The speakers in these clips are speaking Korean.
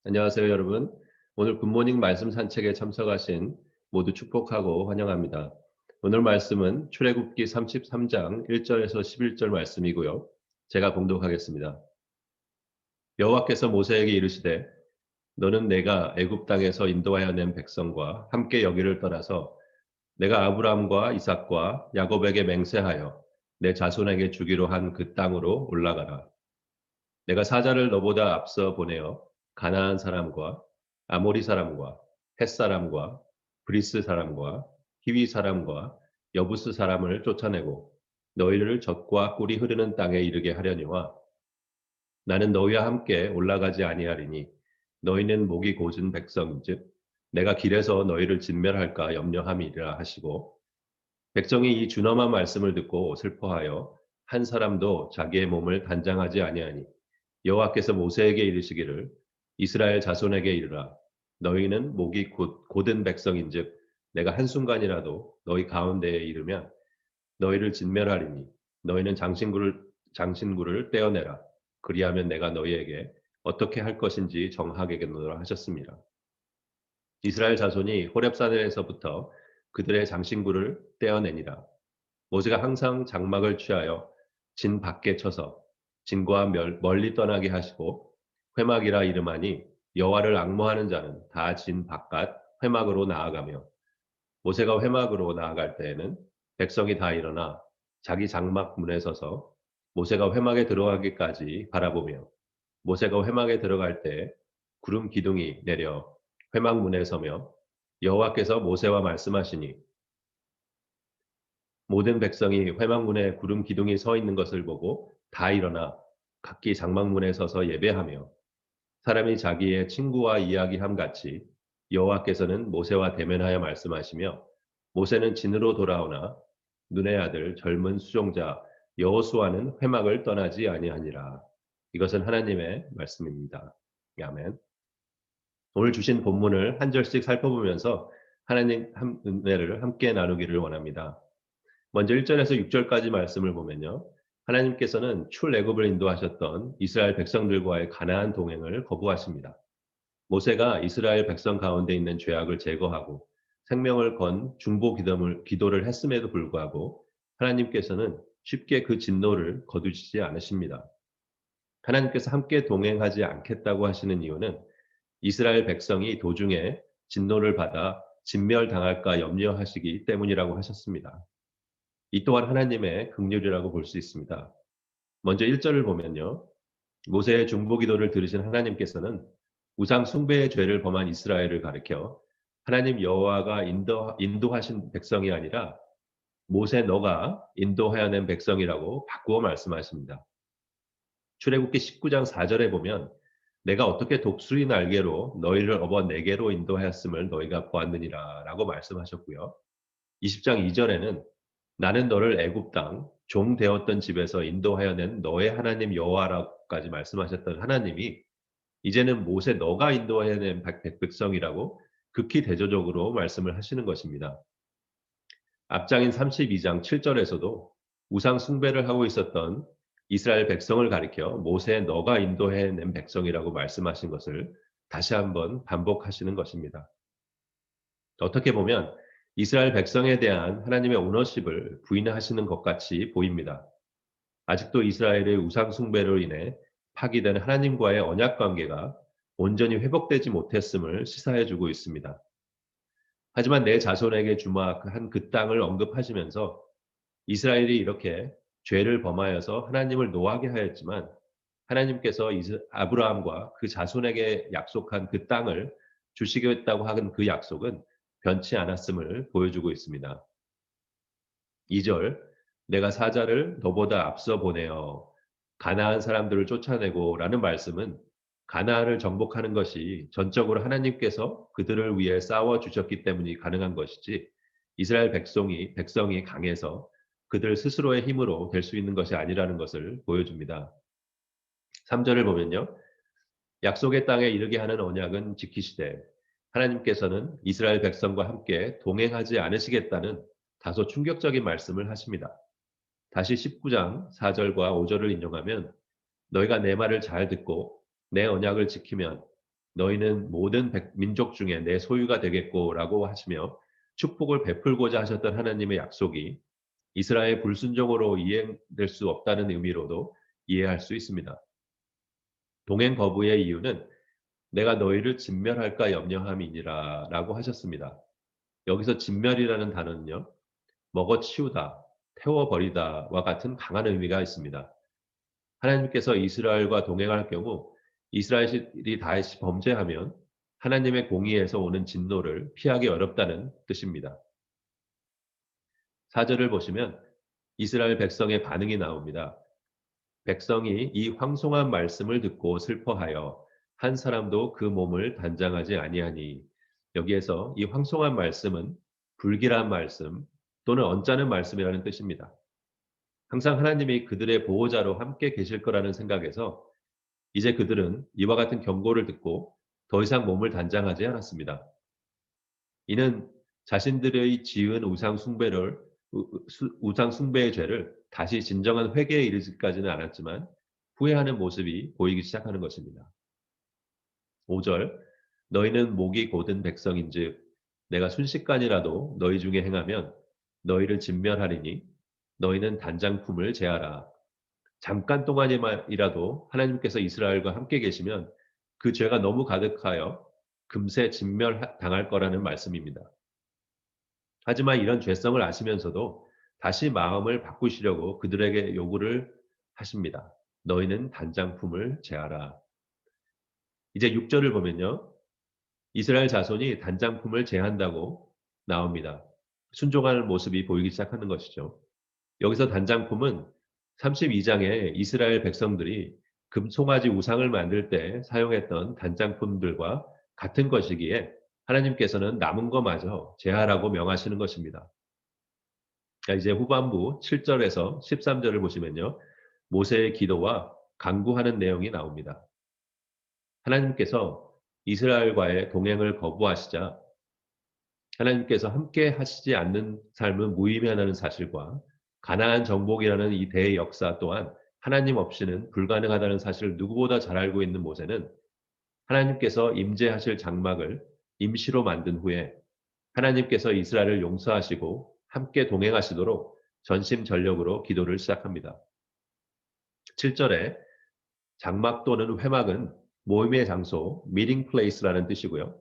안녕하세요, 여러분. 오늘 굿모닝 말씀 산책에 참석하신 모두 축복하고 환영합니다. 오늘 말씀은 출애굽기 33장 1절에서 11절 말씀이고요. 제가 봉독하겠습니다. 여호와께서 모세에게 이르시되 너는 내가 애굽 땅에서 인도하여 낸 백성과 함께 여기를 떠나서 내가 아브라함과 이삭과 야곱에게 맹세하여 내 자손에게 주기로 한 그 땅으로 올라가라. 내가 사자를 너보다 앞서 보내어 가나안 사람과 아모리 사람과 헷 사람과 브리스 사람과 히위 사람과 여부스 사람을 쫓아내고 너희를 젖과 꿀이 흐르는 땅에 이르게 하려니와 나는 너희와 함께 올라가지 아니하리니 너희는 목이 곧은 백성인즉 내가 길에서 너희를 진멸할까 염려함이라 하시고 백성이 이 준엄한 말씀을 듣고 슬퍼하여 한 사람도 자기의 몸을 단장하지 아니하니 여호와께서 모세에게 이르시기를 이스라엘 자손에게 이르라 너희는 목이 곧은 백성인즉 내가 한순간이라도 너희 가운데에 이르면 너희를 진멸하리니 너희는 장신구를 떼어내라 그리하면 내가 너희에게 어떻게 할 것인지 정하겠노라 하셨습니다. 이스라엘 자손이 호렙산에서부터 그들의 장신구를 떼어내니라. 모세가 항상 장막을 취하여 진 밖에 쳐서 진과 멀리 떠나게 하시고 회막이라 이름하니 여호와를 앙모하는 자는 다 진 바깥 회막으로 나아가며 모세가 회막으로 나아갈 때에는 백성이 다 일어나 자기 장막 문에 서서 모세가 회막에 들어가기까지 바라보며 모세가 회막에 들어갈 때 구름 기둥이 내려 회막 문에 서며 여호와께서 모세와 말씀하시니 모든 백성이 회막문에 구름 기둥이 서 있는 것을 보고 다 일어나 각기 장막문에 서서 예배하며 사람이 자기의 친구와 이야기함 같이 여호와께서는 모세와 대면하여 말씀하시며 모세는 진으로 돌아오나 눈의 아들 젊은 수종자 여호수아는 회막을 떠나지 아니하니라. 이것은 하나님의 말씀입니다. 아멘. 오늘 주신 본문을 한 절씩 살펴보면서 하나님 은혜를 함께 나누기를 원합니다. 먼저 1절에서 6절까지 말씀을 보면요. 하나님께서는 출애굽을 인도하셨던 이스라엘 백성들과의 가나안 동행을 거부하십니다. 모세가 이스라엘 백성 가운데 있는 죄악을 제거하고 생명을 건 중보 기도를 했음에도 불구하고 하나님께서는 쉽게 그 진노를 거두시지 않으십니다. 하나님께서 함께 동행하지 않겠다고 하시는 이유는 이스라엘 백성이 도중에 진노를 받아 진멸당할까 염려하시기 때문이라고 하셨습니다. 이 또한 하나님의 긍휼이라고 볼 수 있습니다. 먼저 1절을 보면요. 모세의 중보 기도를 들으신 하나님께서는 우상 숭배의 죄를 범한 이스라엘을 가리켜 하나님 여호와가 인도하신 백성이 아니라 모세 너가 인도하여 낸 백성이라고 바꾸어 말씀하십니다. 출애굽기 19장 4절에 보면 내가 어떻게 독수리 날개로 너희를 업어 내게로 인도하였음을 너희가 보았느니라라고 말씀하셨고요. 20장 2절에는 나는 너를 애굽 땅 종 되었던 집에서 인도하여 낸 너의 하나님 여호와라고까지 말씀하셨던 하나님이 이제는 모세 너가 인도하여 낸 백성이라고 극히 대조적으로 말씀을 하시는 것입니다. 앞장인 32장 7절에서도 우상 숭배를 하고 있었던 이스라엘 백성을 가리켜 모세 너가 인도해 낸 백성이라고 말씀하신 것을 다시 한번 반복하시는 것입니다. 어떻게 보면 이스라엘 백성에 대한 하나님의 오너십을 부인하시는 것 같이 보입니다. 아직도 이스라엘의 우상 숭배로 인해 파기된 하나님과의 언약 관계가 온전히 회복되지 못했음을 시사해 주고 있습니다. 하지만 내 자손에게 주막한 그 땅을 언급하시면서 이스라엘이 이렇게 죄를 범하여서 하나님을 노하게 하였지만 하나님께서 아브라함과 그 자손에게 약속한 그 땅을 주시겠다고 하는 그 약속은 변치 않았음을 보여주고 있습니다. 2절 내가 사자를 너보다 앞서 보내어 가나안 사람들을 쫓아내고 라는 말씀은 가나안을 정복하는 것이 전적으로 하나님께서 그들을 위해 싸워 주셨기 때문이 가능한 것이지 이스라엘 백성이 강해서 그들 스스로의 힘으로 될 수 있는 것이 아니라는 것을 보여줍니다. 3절을 보면요. 약속의 땅에 이르게 하는 언약은 지키시되 하나님께서는 이스라엘 백성과 함께 동행하지 않으시겠다는 다소 충격적인 말씀을 하십니다. 다시 19장 4절과 5절을 인용하면 너희가 내 말을 잘 듣고 내 언약을 지키면 너희는 모든 민족 중에 내 소유가 되겠고라고 하시며 축복을 베풀고자 하셨던 하나님의 약속이 이스라엘 불순종으로 이행될 수 없다는 의미로도 이해할 수 있습니다. 동행 거부의 이유는 내가 너희를 진멸할까 염려함이니라 라고 하셨습니다. 여기서 진멸이라는 단어는요, 먹어치우다, 태워버리다와 같은 강한 의미가 있습니다. 하나님께서 이스라엘과 동행할 경우 이스라엘이 다시 범죄하면 하나님의 공의에서 오는 진노를 피하기 어렵다는 뜻입니다. 4절을 보시면 이스라엘 백성의 반응이 나옵니다. 백성이 이 황송한 말씀을 듣고 슬퍼하여 한 사람도 그 몸을 단장하지 아니하니, 여기에서 이 황송한 말씀은 불길한 말씀 또는 언짢은 말씀이라는 뜻입니다. 항상 하나님이 그들의 보호자로 함께 계실 거라는 생각에서 이제 그들은 이와 같은 경고를 듣고 더 이상 몸을 단장하지 않았습니다. 이는 자신들의 지은 우상 숭배의 죄를 다시 진정한 회개에 이르지까지는 않았지만 후회하는 모습이 보이기 시작하는 것입니다. 5절, 너희는 목이 곧은 백성인즉 내가 순식간이라도 너희 중에 행하면 너희를 진멸하리니 너희는 단장품을 제하라. 잠깐 동안이라도 하나님께서 이스라엘과 함께 계시면 그 죄가 너무 가득하여 금세 진멸당할 거라는 말씀입니다. 하지만 이런 죄성을 아시면서도 다시 마음을 바꾸시려고 그들에게 요구를 하십니다. 너희는 단장품을 제하라. 이제 6절을 보면요, 이스라엘 자손이 단장품을 제한다고 나옵니다. 순종하는 모습이 보이기 시작하는 것이죠. 여기서 단장품은 32장에 이스라엘 백성들이 금송아지 우상을 만들 때 사용했던 단장품들과 같은 것이기에 하나님께서는 남은 것마저 제하라고 명하시는 것입니다. 자, 이제 후반부 7절에서 13절을 보시면요, 모세의 기도와 간구하는 내용이 나옵니다. 하나님께서 이스라엘과의 동행을 거부하시자 하나님께서 함께 하시지 않는 삶은 무의미하다는 사실과 가나안 정복이라는 이 대역사 또한 하나님 없이는 불가능하다는 사실을 누구보다 잘 알고 있는 모세는 하나님께서 임재하실 장막을 임시로 만든 후에 하나님께서 이스라엘을 용서하시고 함께 동행하시도록 전심전력으로 기도를 시작합니다. 7절에 장막 또는 회막은 모임의 장소, meeting place라는 뜻이고요.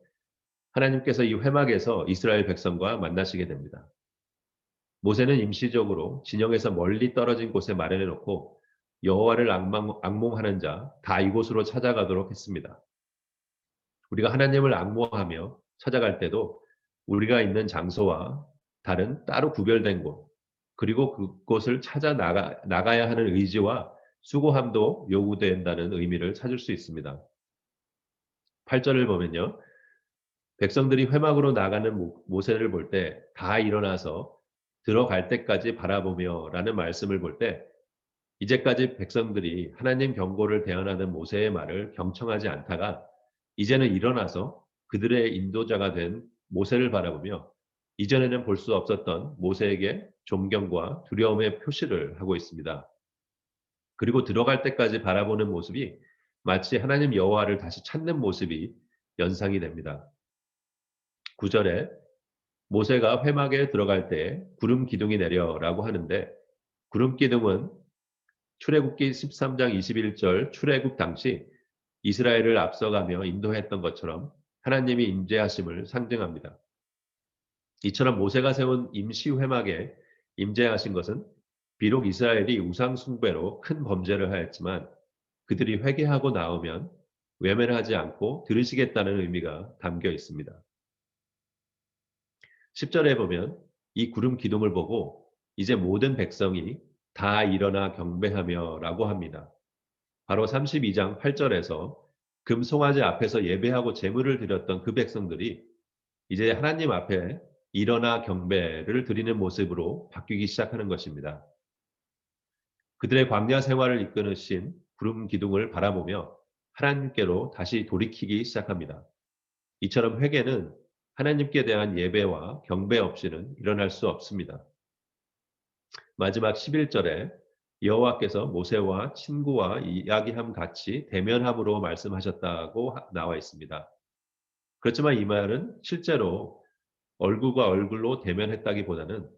하나님께서 이 회막에서 이스라엘 백성과 만나시게 됩니다. 모세는 임시적으로 진영에서 멀리 떨어진 곳에 마련해 놓고 여호와를 악몽하는 자 다 이곳으로 찾아가도록 했습니다. 우리가 하나님을 악몽하며 찾아갈 때도 우리가 있는 장소와 다른 따로 구별된 곳, 그리고 그곳을 찾아 나가야 하는 의지와 수고함도 요구된다는 의미를 찾을 수 있습니다. 8절을 보면요, 백성들이 회막으로 나가는 모세를 볼 때 다 일어나서 들어갈 때까지 바라보며 라는 말씀을 볼 때 이제까지 백성들이 하나님 경고를 대언하는 모세의 말을 경청하지 않다가 이제는 일어나서 그들의 인도자가 된 모세를 바라보며 이전에는 볼 수 없었던 모세에게 존경과 두려움의 표시를 하고 있습니다. 그리고 들어갈 때까지 바라보는 모습이 마치 하나님 여호와를 다시 찾는 모습이 연상이 됩니다. 9절에 모세가 회막에 들어갈 때 구름 기둥이 내려라고 하는데, 구름 기둥은 출애굽기 13장 21절 출애굽 당시 이스라엘을 앞서가며 인도했던 것처럼 하나님이 임재하심을 상징합니다. 이처럼 모세가 세운 임시 회막에 임재하신 것은 비록 이스라엘이 우상 숭배로 큰 범죄를 하였지만 그들이 회개하고 나오면 외면하지 않고 들으시겠다는 의미가 담겨 있습니다. 10절에 보면 이 구름 기둥을 보고 이제 모든 백성이 다 일어나 경배하며 라고 합니다. 바로 32장 8절에서 금송아지 앞에서 예배하고 제물을 드렸던 그 백성들이 이제 하나님 앞에 일어나 경배를 드리는 모습으로 바뀌기 시작하는 것입니다. 그들의 광야 생활을 이끄신 구름 기둥을 바라보며 하나님께로 다시 돌이키기 시작합니다. 이처럼 회개는 하나님께 대한 예배와 경배 없이는 일어날 수 없습니다. 마지막 11절에 여호와께서 모세와 친구와 이야기함 같이 대면함으로 말씀하셨다고 나와 있습니다. 그렇지만 이 말은 실제로 얼굴과 얼굴로 대면했다기보다는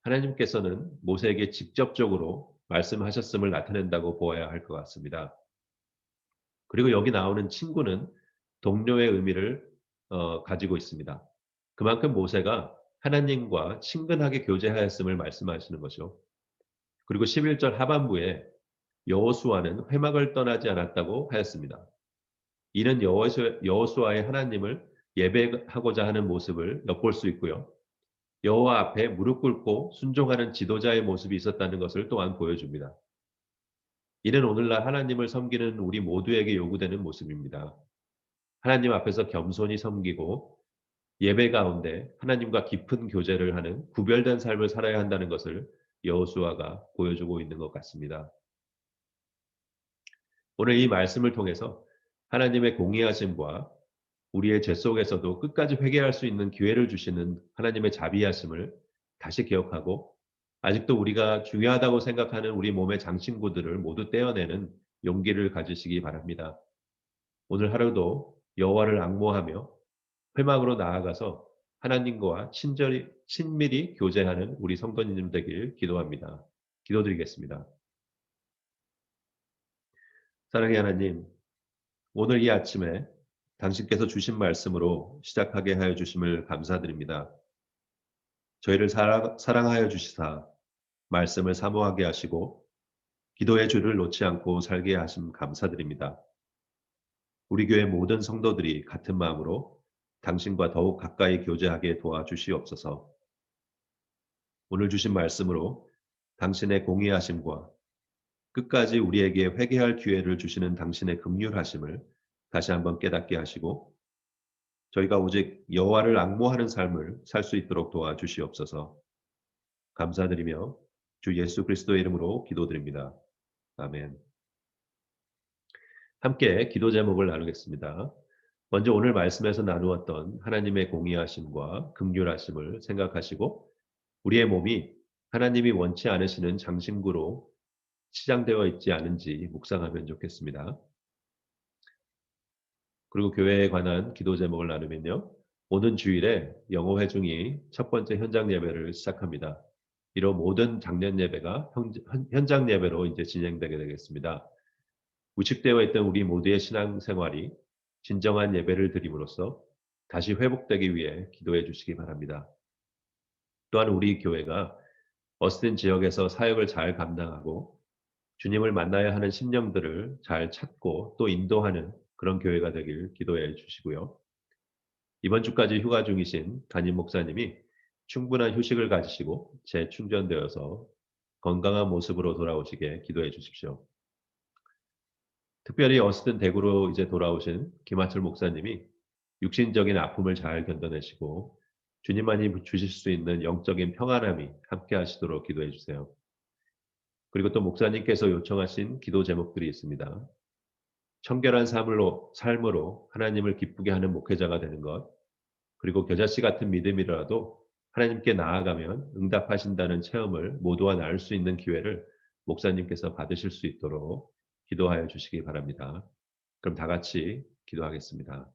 하나님께서는 모세에게 직접적으로 말씀하셨음을 나타낸다고 보아야 할 것 같습니다. 그리고 여기 나오는 친구는 동료의 의미를 가지고 있습니다. 그만큼 모세가 하나님과 친근하게 교제하였음을 말씀하시는 거죠. 그리고 11절 하반부에 여호수아는 회막을 떠나지 않았다고 하였습니다. 이는 여호수아의 하나님을 예배하고자 하는 모습을 엿볼 수 있고요. 여호와 앞에 무릎 꿇고 순종하는 지도자의 모습이 있었다는 것을 또한 보여줍니다. 이는 오늘날 하나님을 섬기는 우리 모두에게 요구되는 모습입니다. 하나님 앞에서 겸손히 섬기고 예배 가운데 하나님과 깊은 교제를 하는 구별된 삶을 살아야 한다는 것을 여호수아가 보여주고 있는 것 같습니다. 오늘 이 말씀을 통해서 하나님의 공의하심과 우리의 죄 속에서도 끝까지 회개할 수 있는 기회를 주시는 하나님의 자비하심을 다시 기억하고 아직도 우리가 중요하다고 생각하는 우리 몸의 장신구들을 모두 떼어내는 용기를 가지시기 바랍니다. 오늘 하루도 여호와를 앙모하며 회막으로 나아가서 하나님과 친밀히 교제하는 우리 성도님 되길 기도합니다. 기도드리겠습니다. 사랑의 하나님, 오늘 이 아침에 당신께서 주신 말씀으로 시작하게 하여 주심을 감사드립니다. 저희를 사랑하여 주시사 말씀을 사모하게 하시고 기도의 줄을 놓지 않고 살게 하심 감사드립니다. 우리 교회 모든 성도들이 같은 마음으로 당신과 더욱 가까이 교제하게 도와주시옵소서. 오늘 주신 말씀으로 당신의 공의하심과 끝까지 우리에게 회개할 기회를 주시는 당신의 긍휼하심을 다시 한번 깨닫게 하시고 저희가 오직 여호와를 앙모하는 삶을 살 수 있도록 도와주시옵소서. 감사드리며 주 예수 그리스도의 이름으로 기도드립니다. 아멘. 함께 기도 제목을 나누겠습니다. 먼저 오늘 말씀에서 나누었던 하나님의 공의하심과 긍휼하심을 생각하시고 우리의 몸이 하나님이 원치 않으시는 장신구로 치장되어 있지 않은지 묵상하면 좋겠습니다. 그리고 교회에 관한 기도 제목을 나누면요. 오는 주일에 영어 회중이 첫 번째 현장 예배를 시작합니다. 이로 모든 작년 예배가 현장 예배로 이제 진행되게 되겠습니다. 우측되어 있던 우리 모두의 신앙생활이 진정한 예배를 드림으로써 다시 회복되기 위해 기도해 주시기 바랍니다. 또한 우리 교회가 어스틴 지역에서 사역을 잘 감당하고 주님을 만나야 하는 심령들을 잘 찾고 또 인도하는 그런 교회가 되길 기도해 주시고요. 이번 주까지 휴가 중이신 담임 목사님이 충분한 휴식을 가지시고 재충전되어서 건강한 모습으로 돌아오시게 기도해 주십시오. 특별히 어스틴 대구로 이제 돌아오신 김하철 목사님이 육신적인 아픔을 잘 견뎌내시고 주님만이 주실 수 있는 영적인 평안함이 함께 하시도록 기도해 주세요. 그리고 또 목사님께서 요청하신 기도 제목들이 있습니다. 청결한 삶으로 하나님을 기쁘게 하는 목회자가 되는 것, 그리고 겨자씨 같은 믿음이라도 하나님께 나아가면 응답하신다는 체험을 모두와 나눌 수 있는 기회를 목사님께서 받으실 수 있도록 기도하여 주시기 바랍니다. 그럼 다 같이 기도하겠습니다.